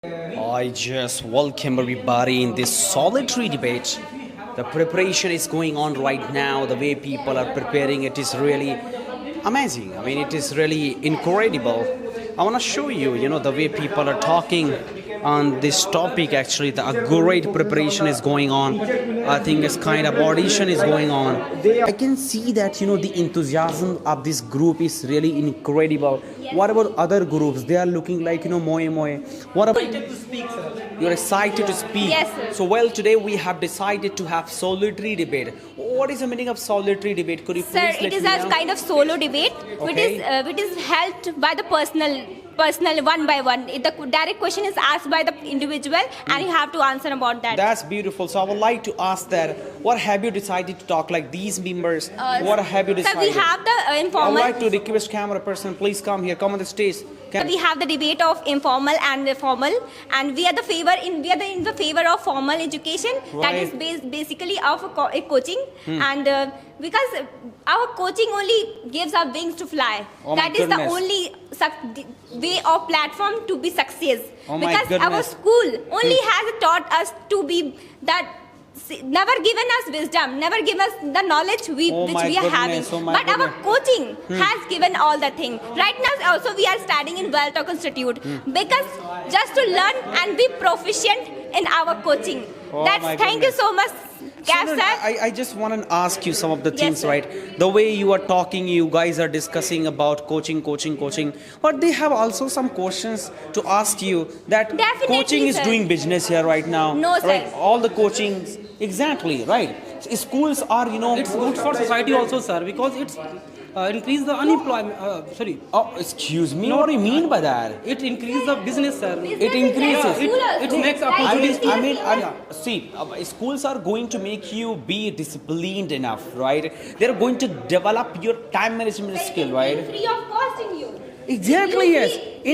I just welcome everybody in this solitary debate. The preparation is going on right now. The way people are preparing it is really amazing. I mean, it is really incredible. I want to show you, the way people are talking on this topic. Actually, a great preparation is going on. I think this kind of audition is going on. I can see that, the enthusiasm of this group is really incredible. What about other groups? They are looking like, moe moe. What about Excited to speak, sir. you're excited to speak? Yes, sir. So, well, today we have decided to have solitary debate. What is the meaning of solitary debate? Could you Sir, please it let is me a know? kind of solo debate, Okay. which is held by the personal one by one. The direct question is asked by the individual, and you have to answer about that. That's beautiful. So I would like to ask that, what have you decided to talk like these members? What have you Sir, decided? we have the I would informal. like to request camera person, please come here, come on the stage. We have the debate of informal and formal, and we are in the favor of formal education. That is Right. basically of a coaching, and because our coaching only gives our wings to fly. Oh my That is the goodness. only way or platform to be success. Oh my Because our goodness. school only has taught us to be that. Never given us wisdom, never given us the knowledge Oh which my we are having. goodness, oh my But our goodness. coaching has given all the thing. Right now also we are studying in Wealth Talk Institute because just to learn and be proficient in our coaching. Oh That's my thank you goodness. so much, Gaf So, no, sir. I just want to ask you some of the Yes, things, sir. right? The way you are talking, you guys are discussing about coaching. But they have also some questions to ask you that Definitely, coaching is sir. doing business here right now. No, sir. Right? All the coachings, exactly, right? Schools are, It's good for society also, sir, because it's increase the unemployment. Oh, excuse me, what do you mean by that? It increase the business, sir. It increases. It makes I opportunities. mean, see, schools are going to make you be disciplined enough, right? They're going to develop your time management skill, right? Free of costing you. Exactly, You yes. be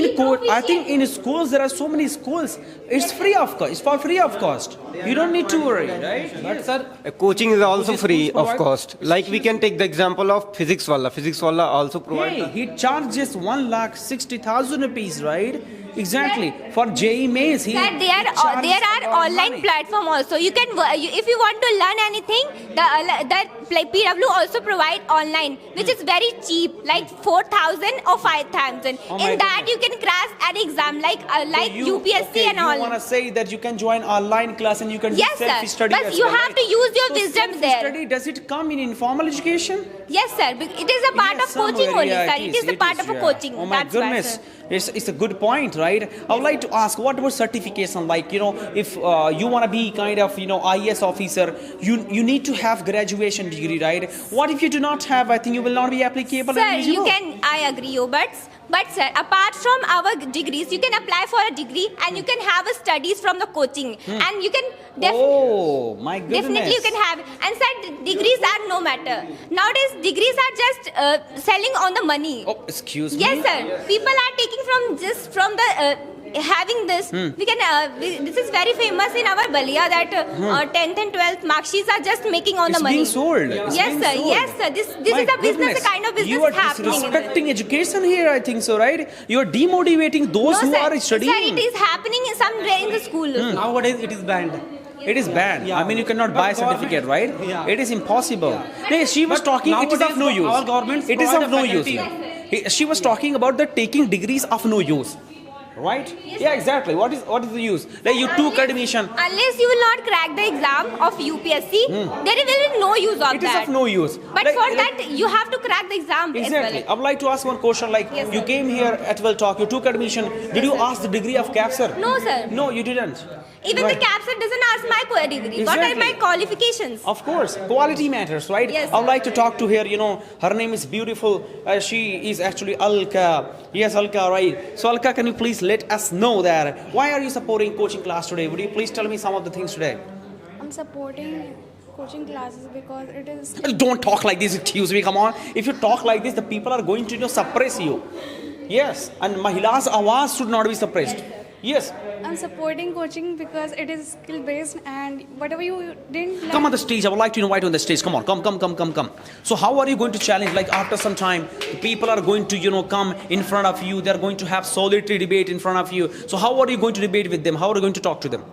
I think proficient. in schools there are so many schools. It's free of cost. It's for free of cost. You don't need to worry, right? But, sir, Coaching is also Which free schools of provide- cost. Like we can take the example of Physics Walla. Physics Walla also provide. Hey, he charges 1,60,000 rupees, right? Exactly. For JEE mains, he Sir, there charges are a lot of online money. platform also. You can if you want to learn anything, that PW also provide online, which is very cheap, like 4,000 or 5,000. Oh my In that goodness. you can crash an exam like UPSC and You all. want to say that you can join online class and you can Yes, do sir. self-study But as you well, have right? to use your So wisdom there. self-study, does it come in informal education? Yes, sir. It is a part Yes, of coaching somewhere, only, yeah, sir. It is a part of a yeah. coaching. Oh my That's why, goodness, sir. it's a good point, right? I would like to ask, what about certification? Like, if you want to be kind of, IAS officer, you need to have graduation degree, right? What if you do not have? I think you will not be applicable. and Sir, you eligible. can, I agree you, but sir, apart from our degrees, you can apply for a degree and you can have a studies from the coaching and you can Oh my goodness. definitely you can have. And sir, degrees are no matter. Nowadays, degrees are just selling on the money. Oh, excuse me. Yes, sir. People are taking from the having this. We can. This is very famous in our Balia that 10th and 12th mark sheets are just making on It's the money. being sold. It's Yes, being sir. sold. Yes, sir. This My is a business, goodness. a kind of business You are happening. disrespecting education here, I think so, right? You are demotivating those who sir. are studying. Sir, it is happening in somewhere in the school. nowadays it is banned. It is banned. Yeah. I mean, you cannot But buy a certificate, right? Yeah. It is impossible. Hey, she was But talking, it is of nowadays no use. our governments It is provide of a no use. faculty. She was talking about the taking degrees of no use. Right? Yeah, exactly. What is the use? Like you took admission. Unless you will not crack the exam of UPSC, there will be no use of It is that. of no use. But Like- for like- that, you have to crack the exam Exactly. as I would like to ask one question. Like, Yes, you sir. came here at Well Talk, you took admission. Did you ask the degree of CAPSER? well. No, sir. No, you didn't. Even Right. the CAPSET doesn't ask my degree. What are Exactly. my qualifications? Of course, quality matters, right? Yes, I would sir. like to talk to her. Her name is beautiful. She is actually Alka. Yes, Alka, right? So, Alka, can you please let us know that why are you supporting coaching class today? Would you please tell me some of the things today? I'm supporting coaching classes because it is Don't talk like this. Excuse me. Come on. If you talk like this, the people are going to suppress you. Yes, and Mahila's awaz should not be suppressed. Yes. I'm supporting coaching because it is skill based and whatever you didn't learn. Come on the stage. I would like to invite you on the stage. Come on. Come. So how are you going to challenge? Like after some time, people are going to, come in front of you. They are going to have solitary debate in front of you. So how are you going to debate with them? How are you going to talk to them?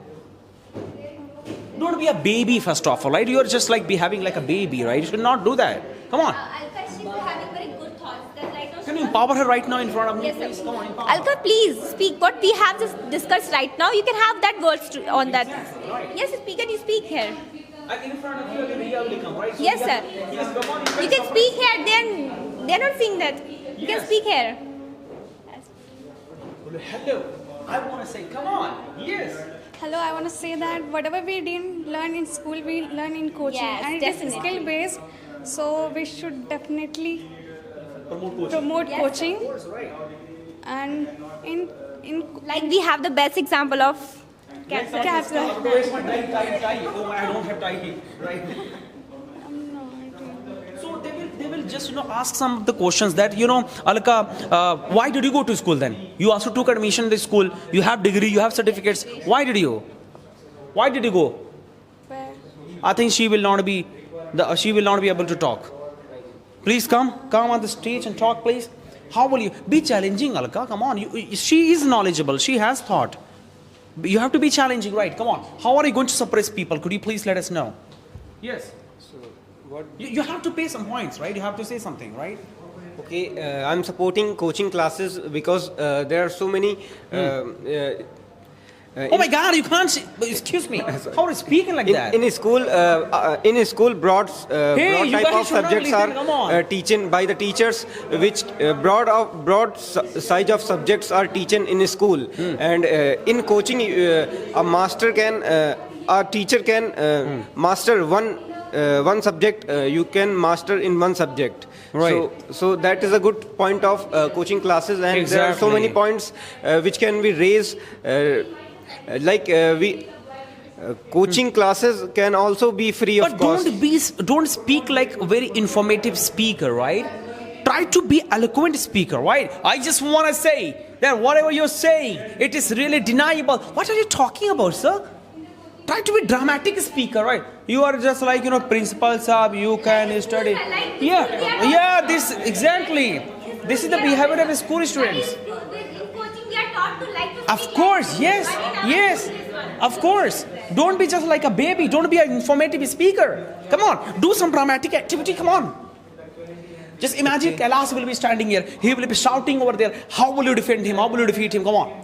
Don't be a baby first of all, right? You are just like behaving like a baby, right? You should not do that. Come on. Alka, she's having very good thoughts. That right now Can you empower her right now in front of me, Yes, please? sir. Come on, empower. Alka, please speak what we have just discussed right now. You can have that words on that. Yes, speaker, you speak here. In front of you, Riya will come, right? So Yes, you have- sir. Yes, come on. You can speak here. They're not seeing that. You can Yes. speak here. Hello. I want to say, come on. Yes. Hello, I want to say that whatever we didn't learn in school, we learn in coaching. Yes, and it is definitely. skill based. So we should definitely Promote promote Yes. coaching. Right. And in Like we have the best example of cancer. Capsule. Where's my tie? Oh, I don't have tie. Right. So they will just ask some of the questions that Alka, why did you go to school then? You also took admission in the school. You have degree. You have certificates. Why did you? Why did you go? where I think she will not be able to talk. Please come on the stage and talk, please. How will you be challenging, Alka? Come on, she is knowledgeable. She has thought. You have to be challenging, right? Come on. How are you going to suppress people? Could you please let us know? Yes. So what? You have to pay some points, right? You have to say something, right? Okay, I'm supporting coaching classes because there are so many. Oh my God! You can't. Excuse me. How are you speaking like that? In a school, broad you type guys of should not subjects listen, come on. are teaching by the teachers, which broad size of subjects are teaching in a school. And in coaching, a master can, a teacher can master one subject. You can master in one subject. Right. So that is a good point of coaching classes, and there are so many Exactly. points which can be raised. Coaching classes can also be free of But cost. don't speak like a very informative speaker, right? Try to be eloquent speaker, right? I just want to say that whatever you're saying, it is really deniable. What are you talking about, sir? Try to be dramatic speaker, right? You are just like principal sahab. You can study. Yeah. This exactly. This is the behavior of school students. Of course, yes. Of course. Don't be just like a baby. Don't be an informative speaker. Come on, do some dramatic activity. Come on. Just imagine Kailash will be standing here. He will be shouting over there. How will you defend him? How will you defeat him? Come on.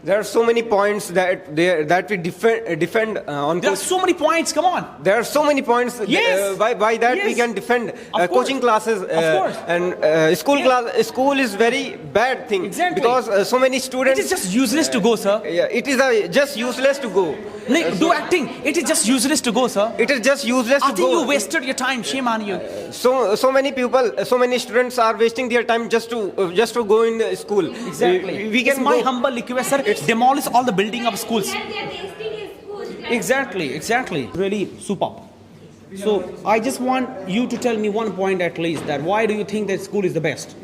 There are so many points that we defend on There are coach. so many points. Come on. There are so many points. Yes. By that we Yes. can defend Of coaching course. classes. Of course. And school is very bad thing. Exactly. Because so many It students. is just useless to go, sir. Yeah, it is just useless to go. No, do acting. It is just useless to go, sir. It is just useless I to think go. you wasted your time. Shame on you. So many people, so many students are wasting their time just to go in the school. Exactly. We It's can my go. humble request, sir. Demolish all the building of schools. Exactly. Really superb. So I just want you to tell me one point at least that why do you think that school is the best?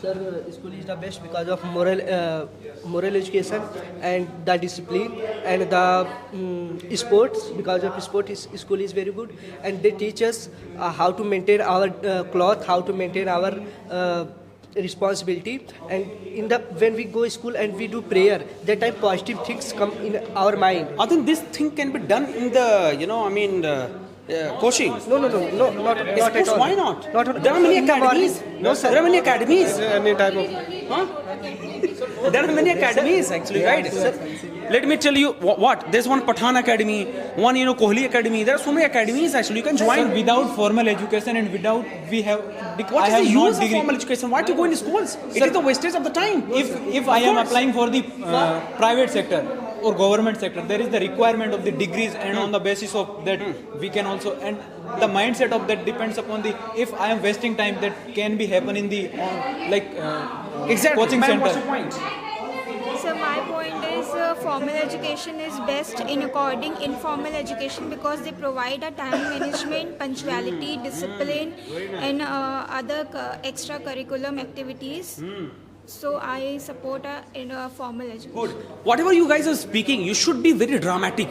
Sir, school is the best because of moral education and the discipline and the sports. Because of sports, school is very good, and they teach us how to maintain our cloth, how to maintain our responsibility. And when we go to school and we do prayer, that time positive things come in our mind. I think this thing can be done in the coaching. No, not at Sports, all. why not? Not at There are many in the morning. academies. No, sir. There are many academies. Any type of. Huh? There are many academies actually, right? Let me tell you what. There's one Pathan Academy, one Kohli Academy. There are so many academies actually. You can join. Without formal education and without we have What I is have the not use of degree. formal education? Why do you go in schools? It is the wastage of the time. If I am applying for the private sector or government sector, there is the requirement of the degrees, and on the basis of that we can also, and the mindset of that depends upon the, if I am wasting time, that can be happen in the Exactly. coaching Ma'am, center. what's your point? So my point is formal education is best in according informal education because they provide a time management, punctuality, discipline and other extracurriculum activities. So I support in a formal education. Good. Whatever you guys are speaking, you should be very dramatic.